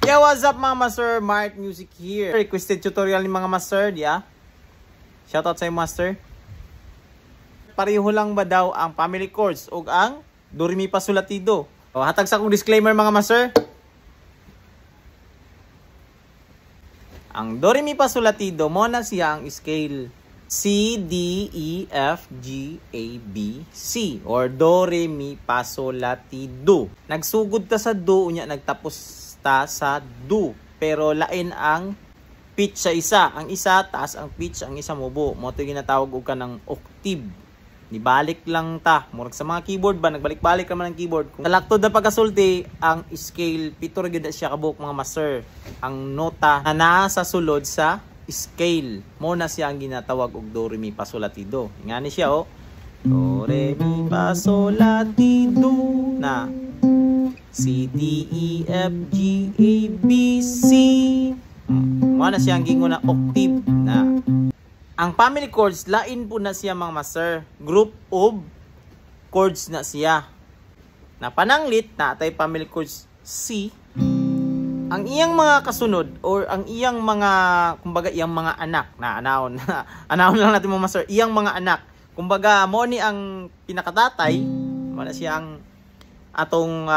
Yeah, what's up mga master? Mark Music here. Requested tutorial ni mga master, yeah? Shoutout sa master. Pareho lang ba daw ang family chords o ang do re mi fa sol la ti do? O, hatag sa akong disclaimer mga master. Ang do re mi fa sol la ti do mo na siya ang scale C, D, E, F, G, A, B, C or do re mi fa sol la ti do. Nagsugod ta sa do unya nagtapos ta sa do pero lain ang pitch sa isa. Ang isa taas ang pitch, ang isa mubo. Mo to ginatawag og kanang octave. Nibalik lang ta. Murag sa mga keyboard ba nagbalik-balik naman ang keyboard. Kung talaktod na pagkasulti ang scale pito ra gyud siya kabuok mga master. Ang nota na nasa sulod sa scale mo na siya ang ginatawag og do re mi fa sol la ti do. Ngani siya oh. Do re mi fa sol la ti do na C, D, E, F, G, A, B, C. Mo na siya ang gingon na octave na. Ang family chords lain po na siya mga master. Group of chords na siya. Na pananglit na tay family chords C. Ang iyang mga kasunod or ang iyang mga kumbaga iyang mga anak na anahon lang natin mga master, iyang mga anak kumbaga mo ni ang pinakatatay mo na siya ang atong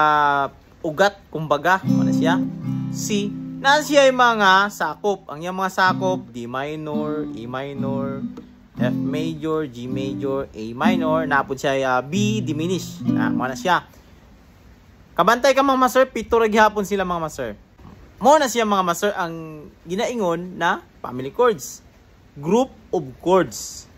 ugat kumbaga mo na siya C na siya yung mga sakop, ang iyang mga sakop D minor, E minor, F major, G major, A minor, napod siya B diminished na mo na siya. Kabantay ka mga master, pito ra gihapon sila mga master. Mo na siya mga master ang ginaingon na family chords. Group of chords.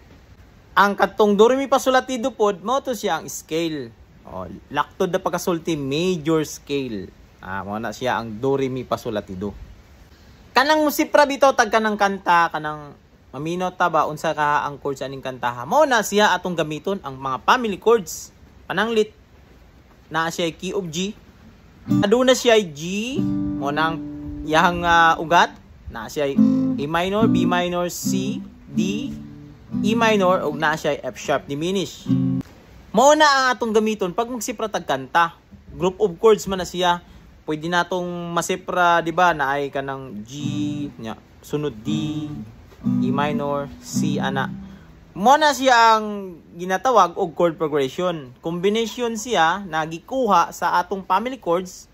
Ang katong do re mi fa sol la ti do pod mo to siya ang scale. O, laktod na pagkasulti major scale. Mo na siya ang do re mi fa sol la ti do. Kanang musipra bitaw tag kanang kanta kanang maminaw ta ba unsa ka ang chords aning kantaha. Mo na siya atong gamiton ang mga family chords. Pananglit na siya key of G. Aduna siya G mo nang yang ugat na siya A minor, B minor, C, D, E minor ug na siya F sharp diminished. Mao na ang atong gamiton pag magsipra tag kanta. Group of chords man na siya. Pwede natong masipra, di ba, na ay kanang G, nya, sunod D, E minor, C ana. Mao na siya ang ginatawag og chord progression. Combination siya na gikuha sa atong family chords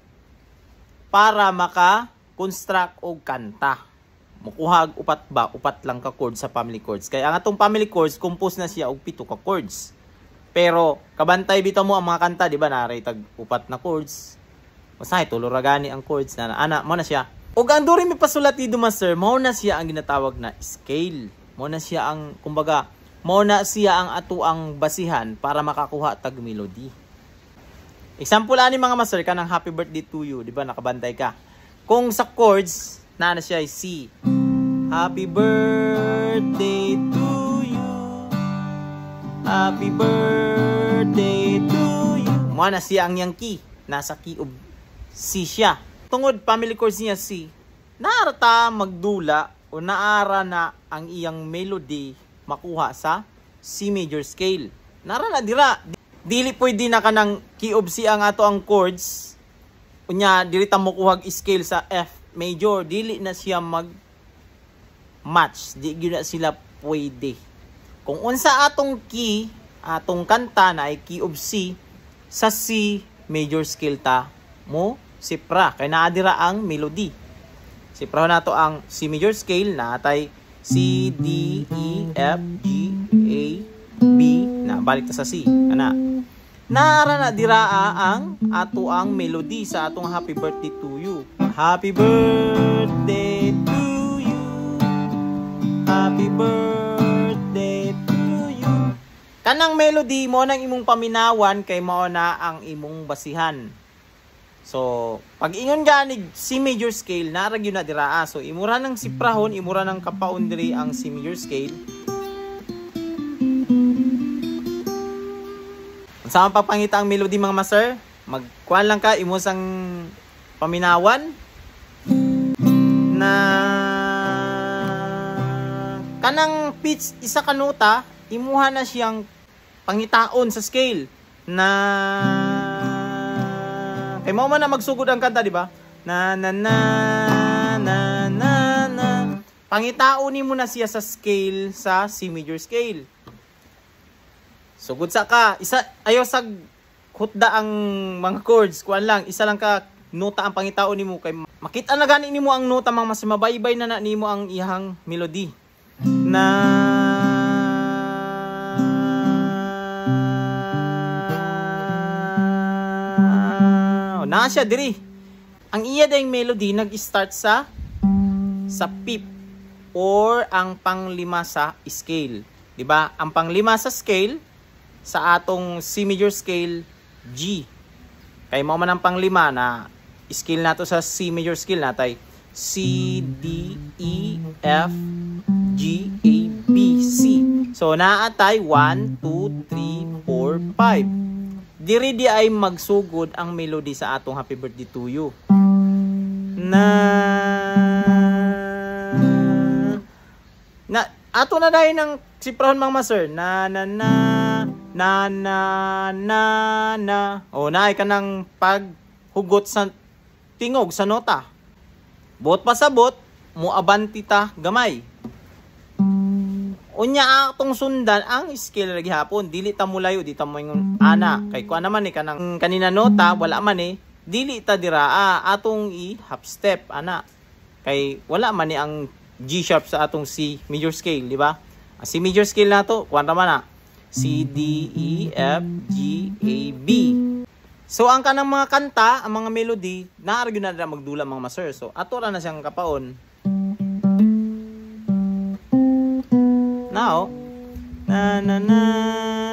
para maka-construct og kanta. Mukuha og upat ba? Upat lang ka chords sa family chords. Kaya ang atong family chords, compose na siya og 7 ka chords. Pero, kabantay bitaw mo ang mga kanta, di ba? Naray tag upat na chords. Masahe, tulo ra gani ang chords na ana, mo na siya. Og ang do re mi fa sol la ti do master, mo na siya ang ginatawag na scale. Mo na siya ang, kumbaga, mo na siya ang ato ang basihan para makakuha tag melody. Example ani mga master kanang happy birthday to you, di ba nakabantay ka. Kung sa chords na siya ay C. Happy birthday to you. Happy birthday to you. Mo na siya ang yang key, nasa key of C siya. Tungod family chords niya C. Naara ta magdula o naara na ang iyang melody makuha sa C major scale. Naara na dira. Dili pwede na kanang key of C ang ato ang chords. Unya dili ta mo kuhag scale sa F major, dili na siya mag match. Di gyud na sila pwede. Kung unsa atong key, atong kanta na ay key of C sa C major scale ta mo sipra kay naa dira ang melody. Sipra nato ang C major scale na atay C, D, E, F, G, A, B na balik ta sa C kana. Naara na diraa ang ato ang melody sa atong happy birthday to you. Happy birthday to you. Happy birthday to you. Kanang melody mo nang imong paminawan kay mao na ang imong basihan. So, pag ingon ganig C major scale, naara gyud na diraa. So, imura ng siprahon, imura ng kapaon diri ang C major scale. Sa pagpangita ang melody mga master, magkuan lang ka imos ang paminawan na kanang pitch isa ka nota, imuha na siyang pangitaon sa scale na kay mao man na magsugod ang kanta, di ba? Na na na na na na. Pangitao nimo na siya sa scale sa C major scale. Sugod sa ka, isa ayo sa hutda ang mga chords, kuan lang, isa lang ka nota ang pangitao nimo kay makita na gani nimo ang nota mang mas mabaybay na nimo ang ihang melody. Na na siya diri. Ang iya dayong melody nag-start sa fifth or ang panglima sa scale, di ba? Ang panglima sa scale sa atong C major scale G. Kay mao man ang panglima na scale nato sa C major scale natay C D E F G A B C. So naatay 1 2 3 4 5. Diri di ay magsugod ang melody sa atong Happy Birthday to You. Na ato na dahil ng siprahon mga master. Na na na na na na na. O naay ka ng paghugot sa tingog sa nota. Bot pa sa bot, muabanti ta gamay. Unya atong sundan ang scale lagi hapon, dili ta mulayo, di ta mo ingon ana. Kay kuan naman ni kanang kanina nota wala man dili ta diraa atong i half step ana. Kay wala man ang G sharp sa atong C major scale, di ba? Ang C major scale nato, kuan ra man na. C D E F G A B. So ang kanang mga kanta, ang mga melody, naaryo na magdula mga master. So ato ra na siyang kapaon. Now, na na na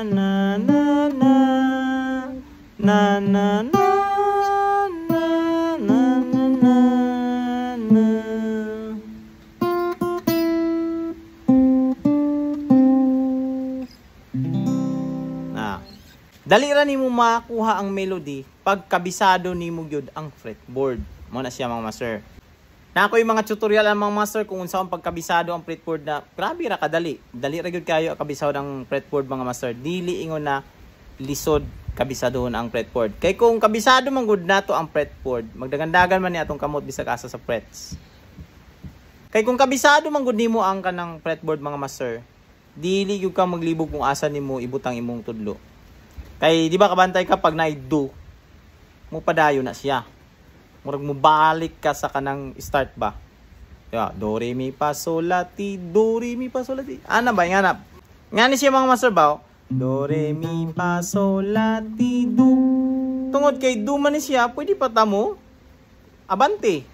na na na na na na na na na. Dali ra nimo makuha ang melody pag kabisado nimo gyud ang fretboard. Mo na siya mga master. Na ako yung mga tutorial ang mga master kung unsa ang pagkabisado ang fretboard na grabe ra kadali. Dali ra gyud kayo kabisado ang fretboard mga master. Dili ingon na lisod kabisadon ang fretboard. Kay kung kabisado man gud nato ang fretboard, magdagandagan man ni atong kamot bisag asa sa frets. Kay kung kabisado man gud nimo ang kanang fretboard mga master, dili gyud ka maglibog kung asa nimo ibutang imong tudlo. Kay di ba kabantay ka pag na-do mo padayo na siya. Murag mo balik ka sa kanang start ba. Yeah, do re mi fa sol la ti, do re mi fa sol la ti. Ana ba nga ngani siya mga master ba? Do re mi fa sol la ti do. Tungod kay do man ni siya, pwede pa ta mo abante.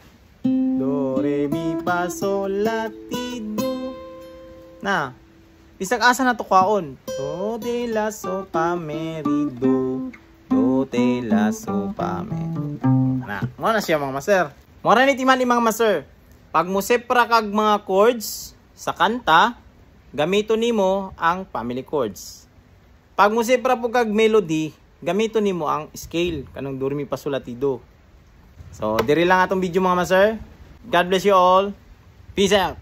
Do re mi fa sol la ti do. Na bisag asa na to kwaon. Do de la so pa me ri do. Do de la so pa me. Na, mo na siya mga master. Mo ra ni timan ni mga master. Pag mo separa kag mga chords sa kanta, gamito nimo ang family chords. Pag mo separa po kag melody, gamito nimo ang scale kanang do re mi fa sol la ti do. So, diri lang atong video mga master. God bless you all. Peace out.